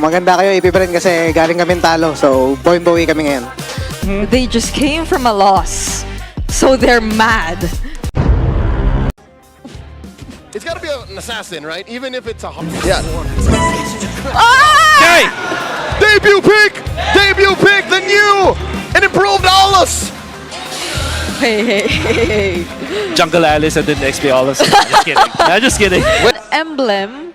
Maganda kayo, AP Bren, kasi galing kami talo. So, buhay-buhay kami ngayon. They just came from a loss, so they're mad. It's got to be an assassin, right? Even if it's a... Yeah. Ah! Debut pick! Debut pick! The new and improved Aulus! Hey. Jungle Alice and then XP Aulus. Just kidding. I'm just kidding. An emblem.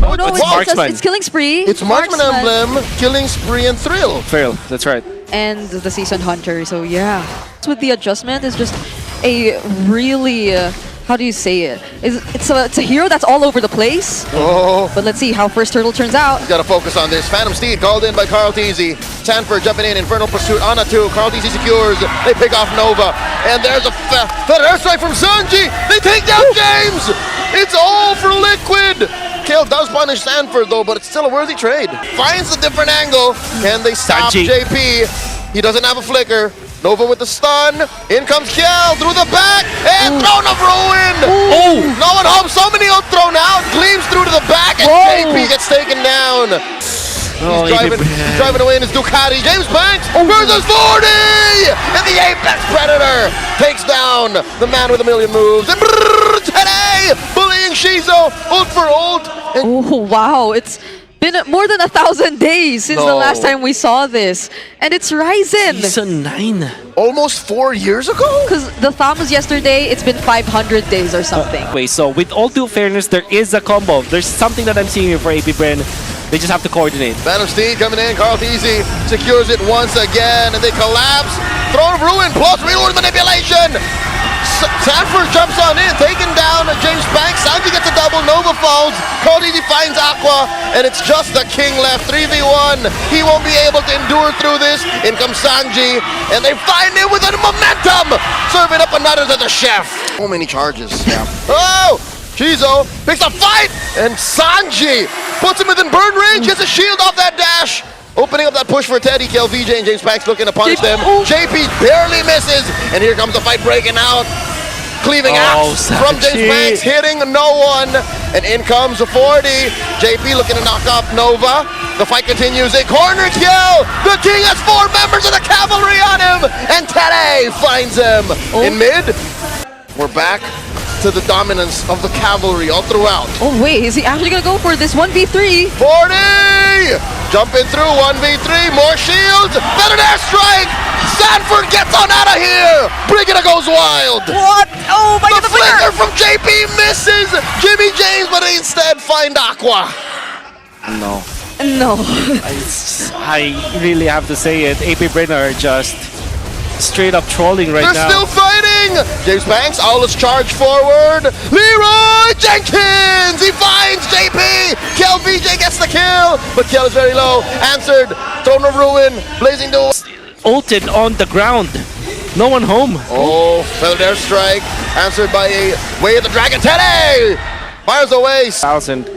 Oh no, it's Marksman. it's Killing Spree. It's Marksman emblem, Killing Spree, and Thrill. Thrill, that's right. And the Seasoned Hunter, so yeah. With the adjustment, it's just a really... how do you say it? It's a hero that's all over the place. Oh. But let's see how first turtle turns out. Got to focus on this. Phantom Steed called in by Tlph. Sanford jumping in. Infernal Pursuit on a 2. Tlph secures. They pick off Nova. And there's a fed airstrike from Sanji. They take down James. It's all for Liquid. Kill does punish Sanford though, but it's still a worthy trade. Finds a different angle. Can they stop Sanji. JP? He doesn't have a flicker. Nova with the stun. In comes Kiel through the back. And Throne of Ruin. Oh! No one home. So many out thrown out. Gleams through to the back. And Whoa. JP gets taken down. Oh, He's driving away in his Ducati. James Banks versus 40! And the Apex Predator takes down the man with a million moves. And today, bullying Shizo. Ult for ult. And Oh wow, it's been more than 1,000 days since the last time we saw this. And it's Ryzen. Season 9. almost 4 years ago? Because the thumb was yesterday, it's been 500 days or something. Wait, so with all due fairness, there is a combo. There's something that I'm seeing here for AP Bren. They just have to coordinate. Phantom Steed coming in, Tlph secures it once again, and they collapse. Throne of Ruin plus reload manipulation. Sanford jumps on in, taking down James Banks. Sanji gets a double, Nova falls. Tlph finds Aqua, and it's just the king left. 3v1. He won't be able to endure through this. In comes Sanji, and they find him with a momentum. Serving up another to the chef. So many charges. Yeah. Oh! Shizo picks a fight, and Sanji puts him within burn range, gets a shield off that dash. Opening up that push for Teddy, Tlph and James Banks looking to punish them. JP barely misses, and here comes the fight breaking out. Cleaving axe from James Banks, hitting no one. And in comes a 40. JP looking to knock off Nova. The fight continues. A corner kill. The king has 4 members of the cavalry on him, and Teddy finds him in mid. We're back to the dominance of the cavalry all throughout. Oh wait, is he actually gonna go for this 1v3? 40! Jumping through 1v3, more shields, better airstrike! Sanford gets on out of here! Brigida goes wild! What? Oh my god, The flicker from JP misses Jimmy James, but they instead find Aqua. No. No. I really have to say it. AP Bren are just straight up trolling right They're now. still fighting! James Banks, Aulus charge forward. Leroy Jenkins! He finds JP! Tlph gets the kill, but kill is very low. Answered, Throne of Ruin, blazing duel. Ulted on the ground. No one home. Oh, feathered airstrike, answered by a Way of the Dragon. Teddy! Fires away. 1,000.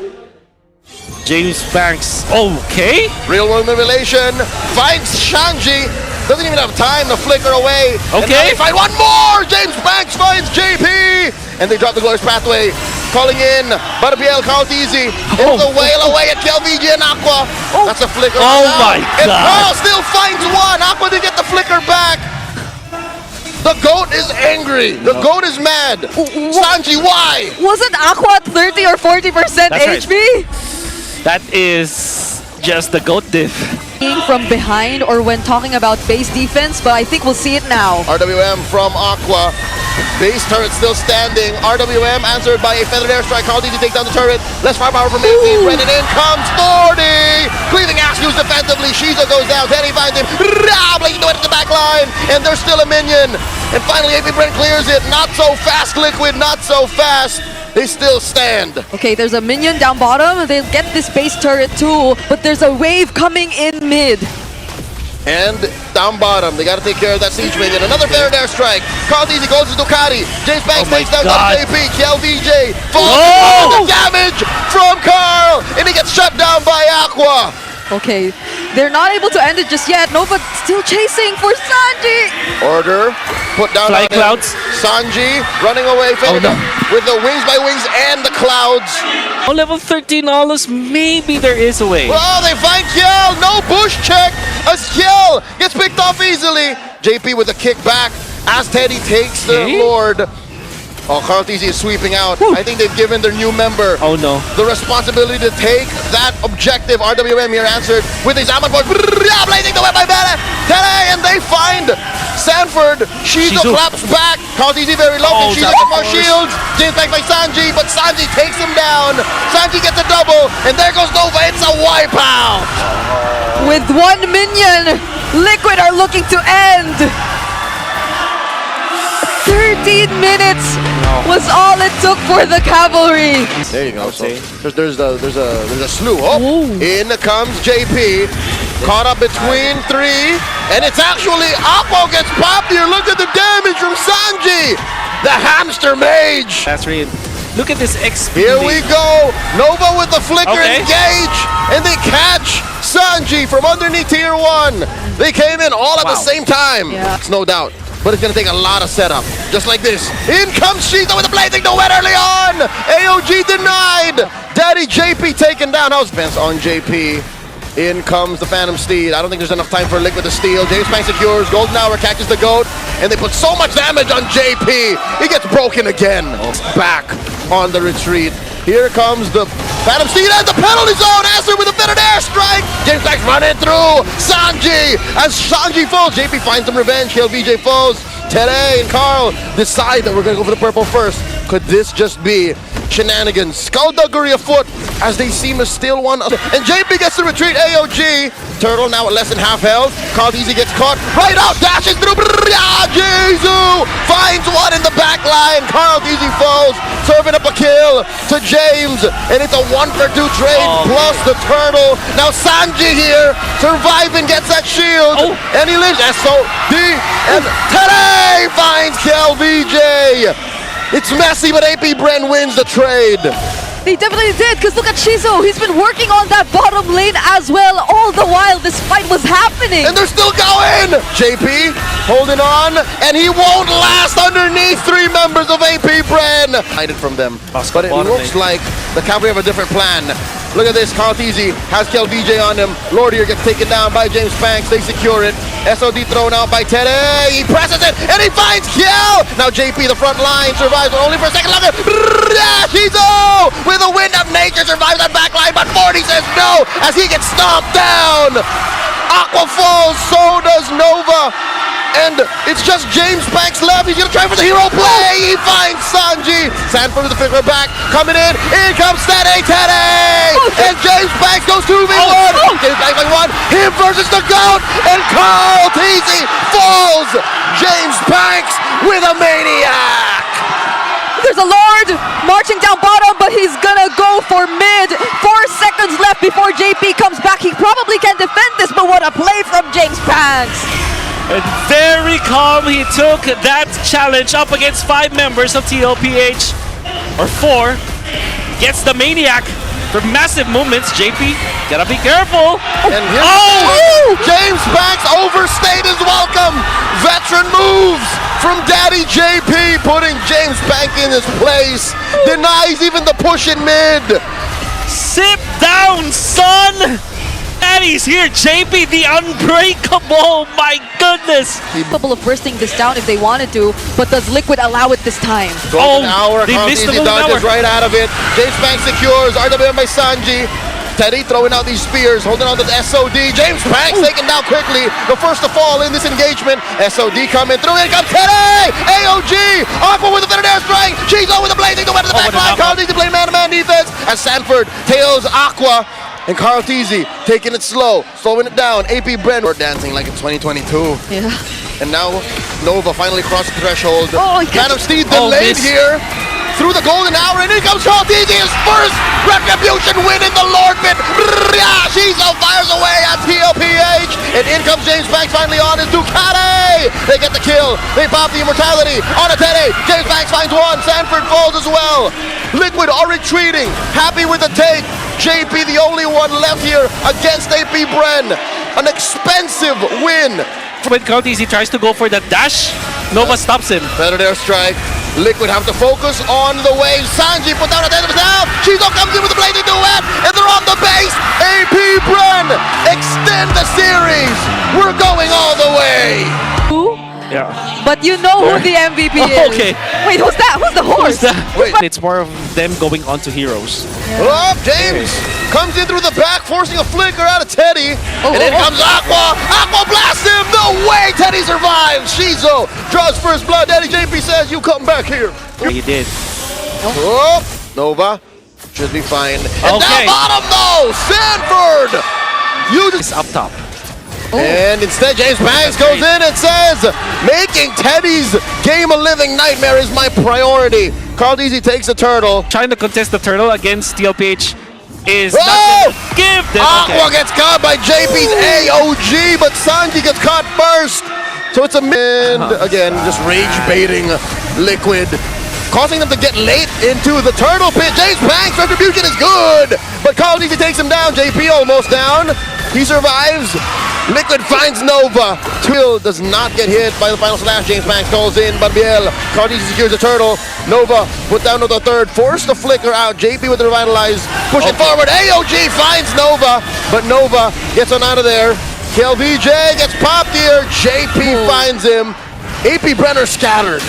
James Banks. Okay. Real world manipulation. Finds Shanji. Doesn't even have time to flicker away. And now Okay. they find one more. James Banks finds JP. And they drop the Glorious Pathway. Calling in MPL Tlph. It's a wail away at Tlph and Aqua. That's a flicker. Oh now. my And God. Pearl still finds one. Aqua didn't get the flicker back. The GOAT is angry. The GOAT is mad. Sanji, why? Wasn't Aqua at 30 or 40% That's right. HP? That is just the GOAT diff. From behind or when talking about base defense, but I think we'll see it now. RWM from Aqua. Base turret still standing. RWM answered by a feathered airstrike. Tlph takes down the turret. Less firepower from AP. Brennan in comes 40. Cleaving axe used defensively. Shizo goes down. Teddy finds him. Blazing away to the back line. And there's still a minion. And finally AP Bren clears it. Not so fast, Liquid. Not so fast. They still stand. Okay, there's a minion down bottom. They'll get this base turret too, but there's a wave coming in mid. And down bottom, they got to take care of that siege minion. Another feathered airstrike. Tlph goes to Ducati. James Banks takes down JP. Tlph falls the damage from Carl, and he gets shut down by Aqua. Okay, they're not able to end it just yet. Nova still chasing for Sanji. Order put down Fly on him. clouds. Sanji running away with the wings by wings and the clouds. On level 13 Aulus, maybe there is a way. Oh, they find Kiel. No bush check as Kiel gets picked off easily. JP with a kick back as Teddy takes the Okay. Lord. Oh, Tlph is sweeping out. I think they've given their new member Oh no. the responsibility to take that objective. RWM here answered with his Zaman Boy. Blazing the way by Bren. And they find Sanford. Shizu Shizu. claps back. Tlph very low. Oh, Shizu that gets more force. shields. James back by Sanji, but Sanji takes him down. Sanji gets a double, and there goes Nova. It's a wipeout. With one minion, Liquid are looking to end. 13 minutes was all it took for the cavalry. There you go. So Okay. there's a slew. Oh, in comes JP. Caught up between three, and it's actually Aqua gets popped here. Look at the damage from Sanji, the hamster mage. That's really. Look at this XP. Here we go. Nova with the flicker Okay. engage, and they catch Sanji from underneath tier 1. They came in all at the Wow. same time. Yeah. It's no doubt. But it's going to take a lot of setup. Just like this. In comes Shiza with a blazing duet early on. AOG denied. Daddy JP taken down. How's Vance on JP? In comes the Phantom Steed. I don't think there's enough time for Liquid to steal. James Bank secures. Golden Hour catches the goat. And they put so much damage on JP. He gets broken again. Back on the retreat. Here comes the Phantom Steed and the penalty zone. Answer with a bit of airstrike. James Bank's running through. Sanji. As Sanji falls, JP finds some revenge. Kill VJ falls. Tere and Carl decide that we're going to go for the purple first. Could this just be shenanigans? Skullduggery afoot as they seem to steal one. And JP gets to retreat. AOG. Turtle now at less than half health. Tlph gets caught. Right out. Dashes through. Jizu finds one in the back line. Tlph falls. Serving up a kill to James. And it's a 1-for-2 trade plus the turtle. Now Sanji here. Surviving gets that shield. And he lives. SOD. And Tere finds Kel VJ. It's messy, but AP Bren wins the trade. They definitely did, because look at Shizu. He's been working on that bottom lane as well all the while this fight was happening. And they're still going! JP holding on, and he won't last underneath 3 members of AP Bren. Hiding from them. But it looks like the cavalry have a different plan. Look at this, Tlph has Kel VJ on him. Lordier gets taken down by James Banks. They secure it. SOD thrown out by Tere. He presses it, and he finds Kiel! Now JP, the front line, survives, but only for a second longer. Shizu! With a wind of nature, survives that back line, but 40 says no as he gets stomped down. Aqua falls, so does Nova. And it's just James Banks left. He's going to try for the hero play. He finds Sanji. Sanford with the figure back. Coming in. In comes Tere. And James Banks goes 2v1. James Banks by 1. Him versus the GOAT. And Tlph falls. James Banks with a maniac. There's a Lord marching down bottom, but he's gonna go for mid. 4 seconds left before JP comes back. He probably can defend this, but what a play from James Banks. And very calm, he took that challenge up against 5 members of TLPH, or 4. Gets the Maniac for massive movements. JP, gotta be careful. And here's James Banks overstayed his welcome. Veteran moves from Daddy JP, putting James Banks in his place. Denies even the push in mid. Sit down, son! Daddy's here, JP the unbreakable, my goodness! Capable of bursting this down if they wanted to, but does Liquid allow it this time? Golden hour, they missed the Tlph golden dodges hour. right out of it. James Banks secures, RWM by Sanji. Teddy throwing out these spears, holding on to the SOD. James Banks taken down quickly, the first to fall in this engagement. SOD coming through, here comes Teddy! AOG! Aqua with a veteran airstrike! Shizu with a blazing duet to the back line. Tlph playing man-to-man defense as Sanford tails Aqua. And Tlph taking it slow, slowing it down. AP Bren, we're dancing like it's 2022. Yeah. And now Nova finally crossed the threshold. Oh, Phantom Steed delayed here through the golden hour, and here comes Tlph, his first retribution win in the Lord pit. Shizu fires away at TLPH, and in comes James Banks finally on his Ducati. They get the kill. They pop the immortality on a Teddy. James Banks finds one. Sanford falls as well. Liquid are retreating, happy with the take. JP the only one left here against AP Bren. An expensive win. When Tlph tries to go for the dash, Nova stops him. Better there strike. Liquid have to focus on the wave. Sanji put down a dead himself. Shizo comes in with the blazing duet, and they're on the base. AP Bren extend the series. We're going all the way. Yeah. But you know who the MVP is. Okay. Wait, who's that? Who's the horse? Wait. It's more of them going on to heroes. Oh, James comes in through the back, forcing a flicker out of Teddy. And in comes Aqua. Aqua blasts him. No way Teddy survives. Shizo draws first blood. Daddy JP says, you come back here. He did. Oh, Nova should be fine. And Okay. down bottom though, Sanford. It's up top. And instead, James Banks goes in and says, making Teddy's game a living nightmare is my priority. Carl Deasy takes the turtle. Trying to contest the turtle against Tlph is Oh! not gonna give them. Aqua gets caught by JP's AOG, but Sanji gets caught first. So it's a mid. Again, just rage baiting Liquid, causing them to get late into the turtle pit. James Banks' retribution is good, but Carl Deasy takes him down. JP almost down. He survives. Liquid finds Nova. Twill does not get hit by the final slash. James Banks calls in, but Biel. Carl Deasy secures the turtle. Nova put down to the third. Forced the flicker out. JP with the revitalize. Push it forward. AOG finds Nova, but Nova gets on out of there. KLVJ gets popped here. JP finds him. AP Brenner scattered.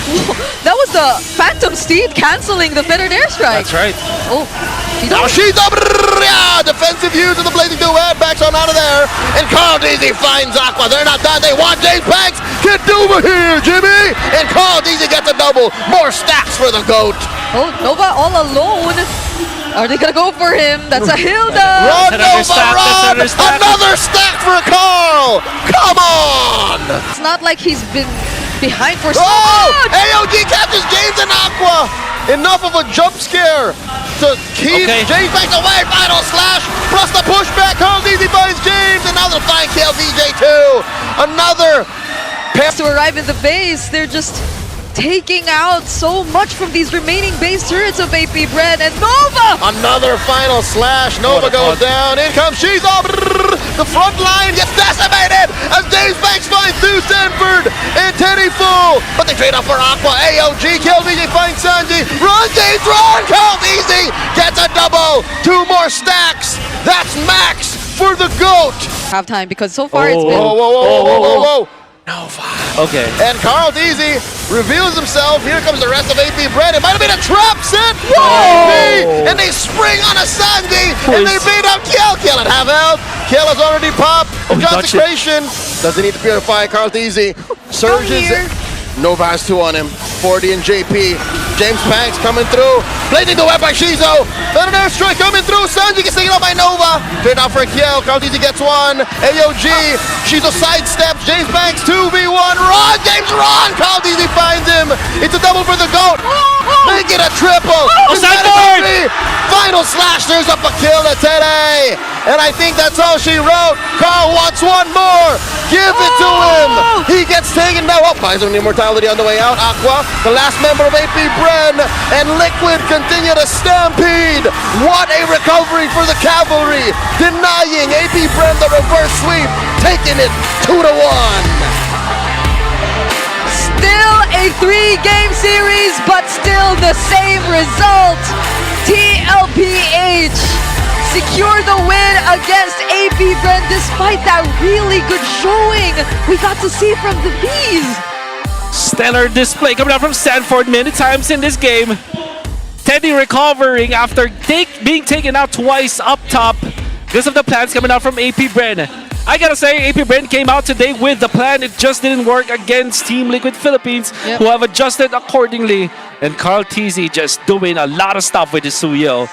That was the Phantom Steed canceling the fettered airstrike. That's right. Oh, Now she's up. Yeah, defensive use of the blazing duet. Backs on out of there. And Carl Deasy finds Aqua. They're not done. They want James Banks. Get over here, Jimmy. And Carl Deasy gets a double. More stacks for the GOAT. oh, Nova all alone. Are they gonna go for him? That's a Hilda. Run, Another Nova, stack, run. another stack. Another stack for Carl. Come on. It's not like he's been behind for so Oh, much. AOG catches James and Aqua. Enough of a jump scare to keep Okay. James Banks away. Final slash plus the pushback. Carl Deasy finds James, and now they'll find KLVJ too. Another pair. To arrive in the base, they're just taking out so much from these remaining base turrets of AP Bren and Nova. Another final slash. Nova What a goes fun. down. In comes Shizo. The front line gets decimated as James Banks finds Stu Stanford and Teddy Full. But they trade up for Aqua. AOG. KLVJ finds Sanji. Run, James, run. KLVJ gets a double. 2 more stacks. That's max for the GOAT. Have time because so far it's Whoa, been. whoa, whoa, whoa, whoa, whoa, whoa. Okay. And Carl Deasy reveals himself. Here comes the rest of AP Bren. It might have been a trap set. Whoa! And they spring on a Sanji. And they beat up Kiel. Kiel at half health. Kiel has already popped. Oh, he dodged it. Consecration. Doesn't need to purify. Carl Deasy surges. here. Nova has 2 on him. 40 and JP. James Banks coming through. Blazing the web by Shizo. Then an airstrike coming through. Sanji gets taken out by Nova. Trade out for Kiel. Carl Deasy gets 1. AOG. Shizo sidesteps. James Banks 2v1. Run, James, run. Carl Deasy finds him. It's a double for the GOAT. Make it a triple. Is that Sanford! a 3? Final slash. There's up a kill to Teddy. And I think that's all she wrote. Carl wants 1 more. Give it to him. He gets taken down. Oh, buys him immortality on the way out. Aqua, the last member of AP Bren, and Liquid continue to stampede. What a recovery for the Cavalry. Denying AP Bren the reverse sweep. Taking it 2-1. Still a 3-game series, but still the same result. TLPH secure the win against AP Bren despite that really good showing we got to see from the Bees. Stellar display coming out from Sanford many times in this game. Teddy recovering after being taken out twice up top because of the plans coming out from AP Bren. I gotta say, AP Bren came out today with the plan. It just didn't work against Team Liquid Philippines, who have adjusted accordingly. And Carl Deasy just doing a lot of stuff with his Suyo.